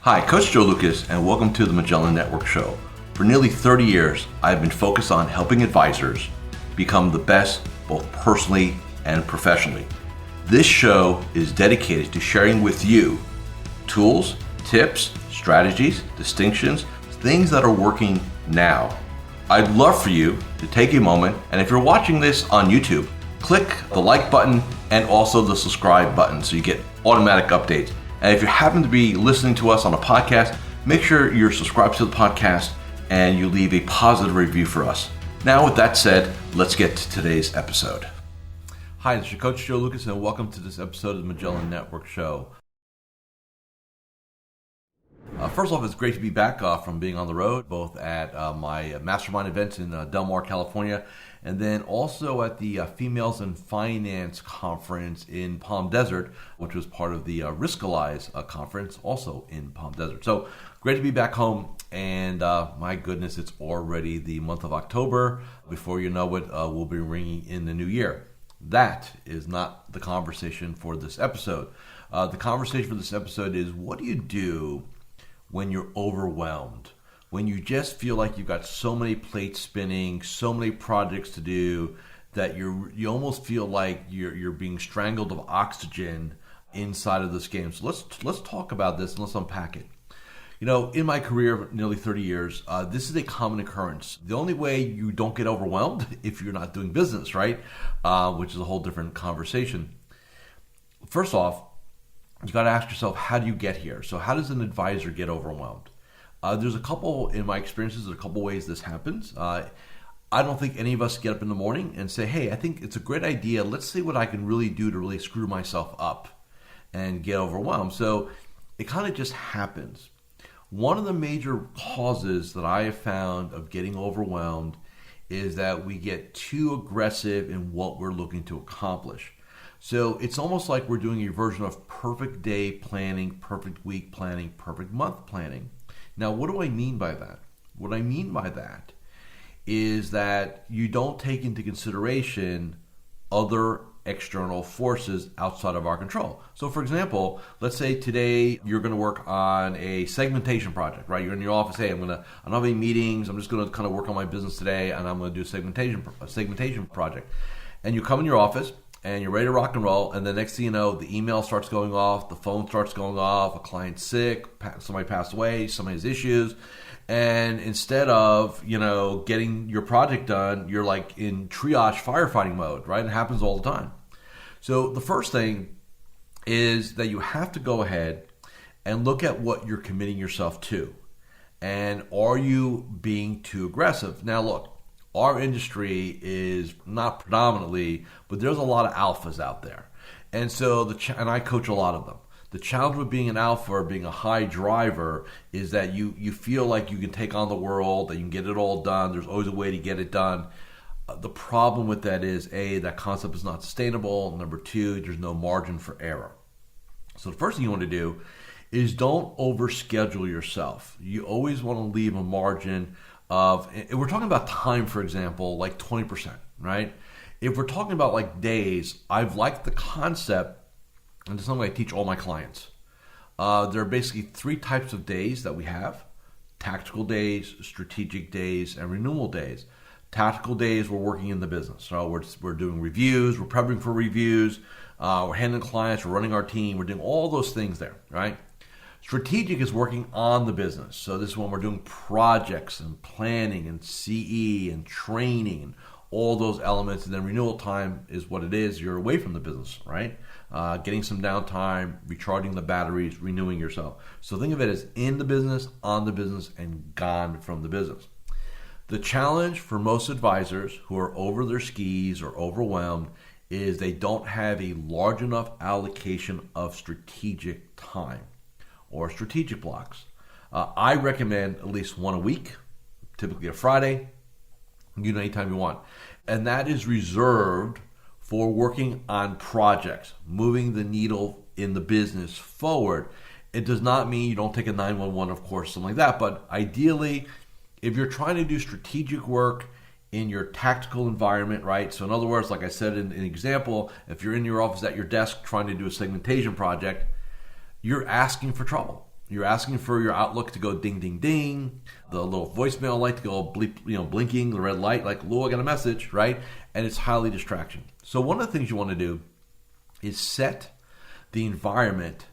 Hi, Coach Joe Lucas, and welcome to the Magellan Network Show. For nearly 30 years, I've been focused on helping advisors become the best both personally and professionally. This show is dedicated to sharing with you tools, tips, strategies, distinctions, things that are working now. I'd love for you to take a moment, and if you're watching this on YouTube, click the like button and also the subscribe button so you get automatic updates. And if you happen to be listening to us on a podcast, make sure you're subscribed to the podcast and you leave a positive review for us. Now, with that said, let's get to today's episode. Hi, this is your Coach Joe Lucas, and welcome to this episode of the Magellan Network Show. First off, it's great to be back from being on the road, both at my mastermind events in Del Mar, California, and then also at the Females in Finance Conference in Palm Desert, which was part of the Riskalyze conference, also in Palm Desert. So great to be back home, and my goodness, it's already the month of October. Before you know it, we'll be ringing in the new year. That is not the conversation for this episode. The conversation for this episode is, what do you do when you're overwhelmed, when you just feel like you've got so many plates spinning, so many projects to do that you almost feel like you're being strangled of oxygen inside of this game. So let's talk about this and let's unpack it. You know, in my career of nearly 30 years, this is a common occurrence. The only way you don't get overwhelmed if you're not doing business, right? Which is a whole different conversation. First off, you got to ask yourself, how do you get here? So how does an advisor get overwhelmed? There's a couple, in my experiences, there's a couple ways this happens. I don't think any of us get up in the morning and say, hey, I think it's a great idea. Let's see what I can really do to really screw myself up and get overwhelmed. So it kind of just happens. One of the major causes that I have found of getting overwhelmed is that we get too aggressive in what we're looking to accomplish. So it's almost like we're doing a version of perfect day planning, perfect week planning, perfect month planning. Now, what do I mean by that? What I mean by that is that you don't take into consideration other external forces outside of our control. So for example, let's say today you're going to work on a segmentation project, right? You're in your office, hey, I don't have any meetings, I'm just going to kind of work on my business today, and I'm going to do a segmentation project. And you come in your office, and you're ready to rock and roll, and the next thing you know, the email starts going off, the phone starts going off, a client's sick, somebody passed away, somebody has issues, and instead of, getting your project done, you're like in triage firefighting mode, right? It happens all the time. So the first thing is that you have to go ahead and look at what you're committing yourself to, and are you being too aggressive? Now look, our industry is not predominantly, but there's a lot of alphas out there. And so, and I coach a lot of them. The challenge with being an alpha or being a high driver is that you feel like you can take on the world, that you can get it all done. There's always a way to get it done. The problem with that is, A, that concept is not sustainable. Number two, there's no margin for error. So the first thing you want to do is don't overschedule yourself. You always want to leave a margin of, if we're talking about time, for example, like 20%, right? If we're talking about like days, I've liked the concept, and it's something I teach all my clients. There are basically three types of days that we have: tactical days, strategic days, and renewal days. Tactical days, we're working in the business. So we're doing reviews, we're prepping for reviews, we're handling clients, we're running our team, we're doing all those things there, right? Strategic is working on the business. So this is when we're doing projects and planning and CE and training and all those elements. And then renewal time is what it is. You're away from the business, right? Getting some downtime, recharging the batteries, renewing yourself. So think of it as in the business, on the business, and gone from the business. The challenge for most advisors who are over their skis or overwhelmed is they don't have a large enough allocation of strategic time or strategic blocks. I recommend at least one a week, typically a Friday, anytime you want. And that is reserved for working on projects, moving the needle in the business forward. It does not mean you don't take a 911, of course, something like that. But ideally, if you're trying to do strategic work in your tactical environment, right? So in other words, like I said in an example, if you're in your office at your desk trying to do a segmentation project, you're asking for trouble. You're asking for your Outlook to go ding, ding, ding. The little voicemail light to go bleep, blinking, the red light, like, Lou, I got a message, right? And it's highly distraction. So one of the things you want to do is set the environment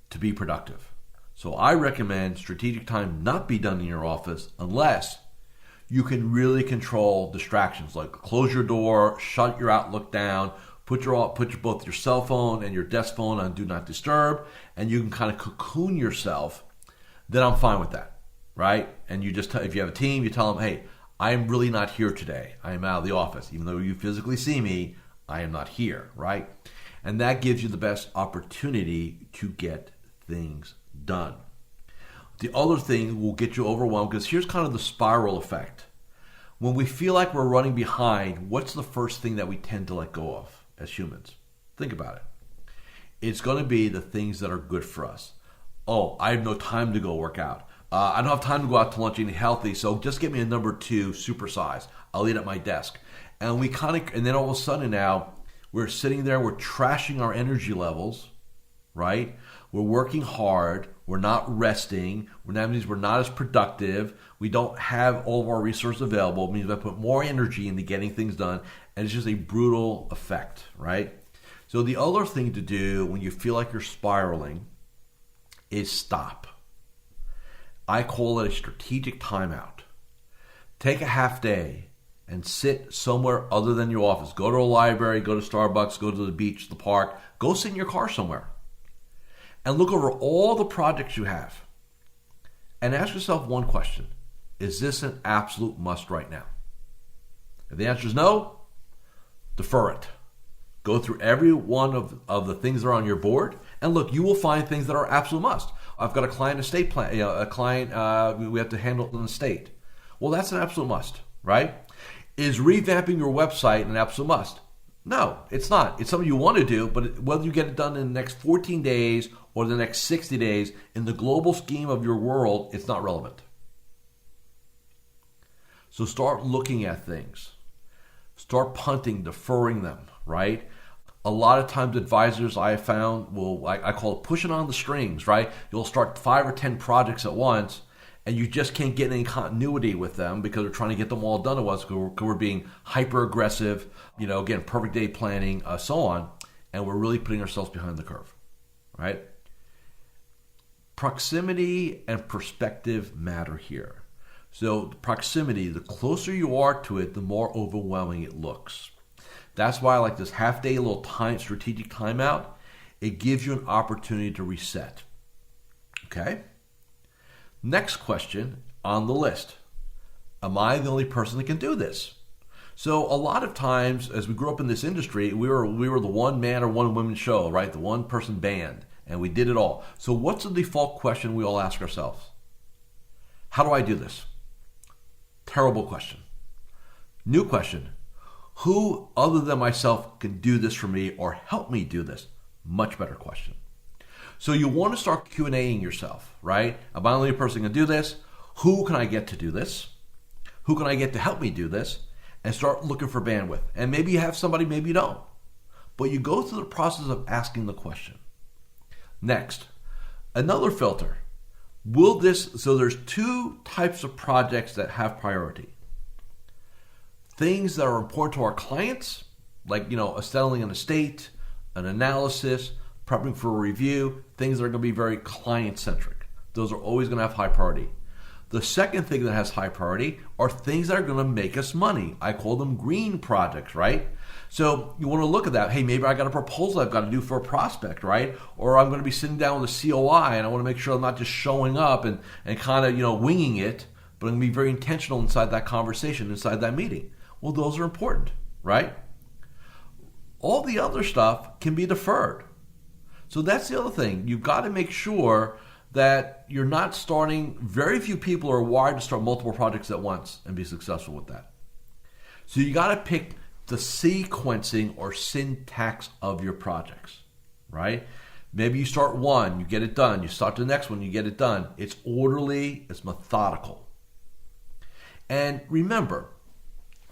to be productive. So I recommend strategic time not be done in your office unless you can really control distractions, like close your door, shut your Outlook down, put both your cell phone and your desk phone on do not disturb, and you can kind of cocoon yourself. Then I'm fine with that, right? And you just if you have a team, you tell them, hey, I am really not here today. I am out of the office. Even though you physically see me, I am not here, right? And that gives you the best opportunity to get things done. The other thing will get you overwhelmed, because here's kind of the spiral effect. When we feel like we're running behind, what's the first thing that we tend to let go of as humans? Think about it. It's going to be the things that are good for us. Oh, I have no time to go work out. I don't have time to go out to lunch eating healthy, so just get me a number 2 supersize. I'll eat at my desk. And then all of a sudden now, we're sitting there, we're trashing our energy levels, right? We're working hard. We're not resting. That means we're not as productive. We don't have all of our resources available. It means we put more energy into getting things done. And it's just a brutal effect, right? So the other thing to do when you feel like you're spiraling is stop. I call it a strategic timeout. Take a half day and sit somewhere other than your office. Go to a library, go to Starbucks, go to the beach, the park. Go sit in your car somewhere. And look over all the projects you have. And ask yourself one question. Is this an absolute must right now? If the answer is no, defer it. Go through every one of the things that are on your board. And look, you will find things that are absolute must. I've got a client estate plan, a client we have to handle an estate. Well, that's an absolute must, right? Is revamping your website an absolute must? No, it's not. It's something you want to do, but whether you get it done in the next 14 days or the next 60 days, in the global scheme of your world, it's not relevant. So start looking at things. Start punting, deferring them, right? A lot of times advisors I have found I call it pushing on the strings, right? You'll start 5 or 10 projects at once, and you just can't get any continuity with them because we're trying to get them all done at once because we're being hyper aggressive, again, perfect day planning, so on, and we're really putting ourselves behind the curve, right? Proximity and perspective matter here. So proximity, the closer you are to it, the more overwhelming it looks. That's why I like this half-day little strategic timeout. It gives you an opportunity to reset. Okay? Next question on the list. Am I the only person that can do this? So a lot of times, as we grew up in this industry, we were the one man or one woman show, right? The one person band, and we did it all. So what's the default question we all ask ourselves? How do I do this? Terrible question. New question. Who other than myself can do this for me or help me do this? Much better question. So you want to start Q&Aing yourself, right? Am I the only person who can do this? Who can I get to do this? Who can I get to help me do this? And start looking for bandwidth. And maybe you have somebody, maybe you don't. But you go through the process of asking the question. Next, another filter. So there's 2 types of projects that have priority. Things that are important to our clients, like, settling an estate, an analysis, prepping for a review, things that are going to be very client-centric. Those are always going to have high priority. The second thing that has high priority are things that are going to make us money. I call them green projects, right? So you want to look at that. Hey, maybe I got a proposal I've got to do for a prospect, right? Or I'm going to be sitting down with a COI and I want to make sure I'm not just showing up and kind of, winging it, but I'm going to be very intentional inside that conversation, inside that meeting. Well, those are important, right? All the other stuff can be deferred. So that's the other thing. You've got to make sure that you're not starting, very few people are wired to start multiple projects at once and be successful with that. So you got to pick the sequencing or syntax of your projects, right? Maybe you start one, you get it done. You start the next one, you get it done. It's orderly, it's methodical. And remember,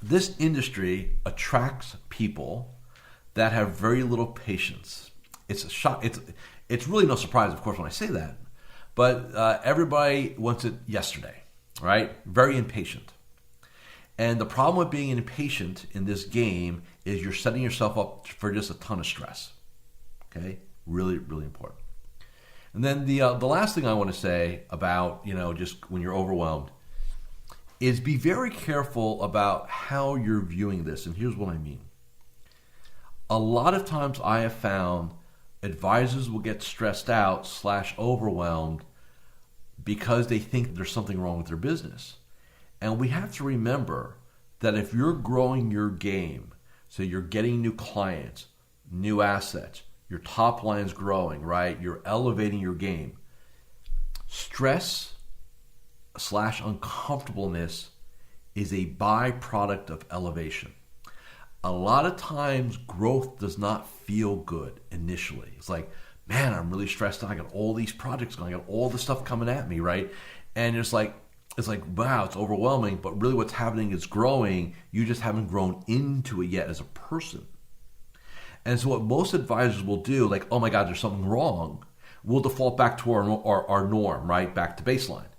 this industry attracts people that have very little patience. It's a shock. It's really no surprise, of course, when I say that. But everybody wants it yesterday, right? Very impatient. And the problem with being impatient in this game is you're setting yourself up for just a ton of stress. Okay? Really, really important. And then the last thing I want to say about, just when you're overwhelmed is be very careful about how you're viewing this. And here's what I mean. A lot of times I have found advisors will get stressed out / overwhelmed because they think there's something wrong with their business. And we have to remember that if you're growing your game, so you're getting new clients, new assets, your top line's growing, right? You're elevating your game. Stress / uncomfortableness is a byproduct of elevation. A lot of times growth does not feel good initially. It's like, man, I'm really stressed out. I got all these projects going. I got all this stuff coming at me, right? And it's like, wow, it's overwhelming. But really what's happening is growing. You just haven't grown into it yet as a person. And so what most advisors will do, like, oh my God, there's something wrong, we'll default back to our norm, right? Back to baseline.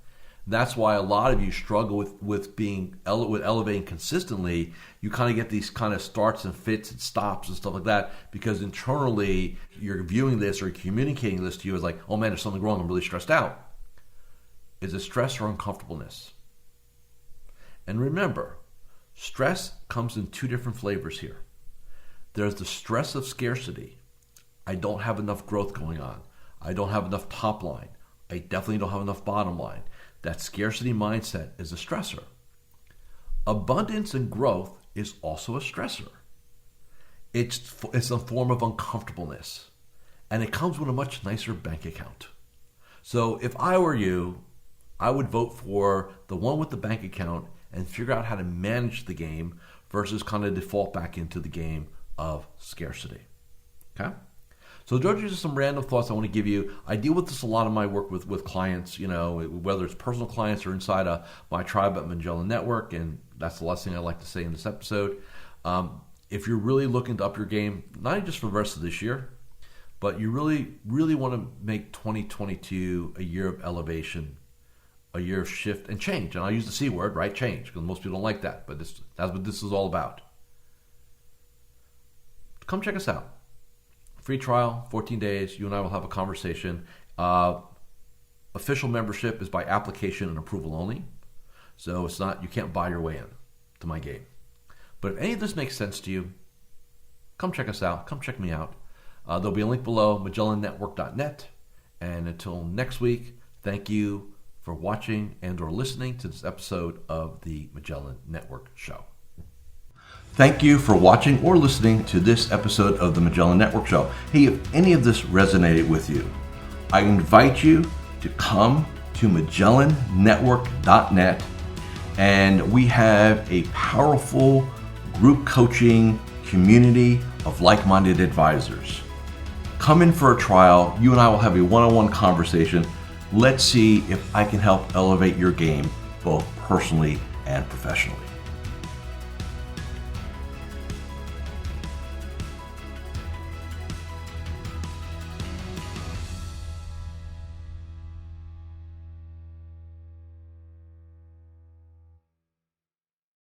That's why a lot of you struggle with elevating consistently. You kind of get these kind of starts and fits and stops and stuff like that because internally you're viewing this or communicating this to you as like, oh man, there's something wrong. I'm really stressed out. Is it stress or uncomfortableness? And remember, stress comes in two different flavors here. There's the stress of scarcity. I don't have enough growth going on. I don't have enough top line. I definitely don't have enough bottom line. That scarcity mindset is a stressor. Abundance and growth is also a stressor. It's a form of uncomfortableness. And it comes with a much nicer bank account. So if I were you, I would vote for the one with the bank account and figure out how to manage the game versus kind of default back into the game of scarcity. Okay? So those are just some random thoughts I want to give you. I deal with this a lot in my work with clients, whether it's personal clients or inside my tribe at Magellan Network, and that's the last thing I'd like to say in this episode. If you're really looking to up your game, not just for the rest of this year, but you really, really want to make 2022 a year of elevation, a year of shift and change. And I'll use the C word, right? Change, because most people don't like that, but that's what this is all about. Come check us out. Free trial, 14 days. You and I will have a conversation. Official membership is by application and approval only. So it's not, you can't buy your way in to my game. But if any of this makes sense to you, come check us out. Come check me out. There'll be a link below, MagellanNetwork.net. And until next week, thank you for watching and or listening to this episode of the Magellan Network Show. Thank you for watching or listening to this episode of the Magellan Network Show. Hey, if any of this resonated with you, I invite you to come to MagellanNetwork.net, and we have a powerful group coaching community of like-minded advisors. Come in for a trial. You and I will have a one-on-one conversation. Let's see if I can help elevate your game both personally and professionally.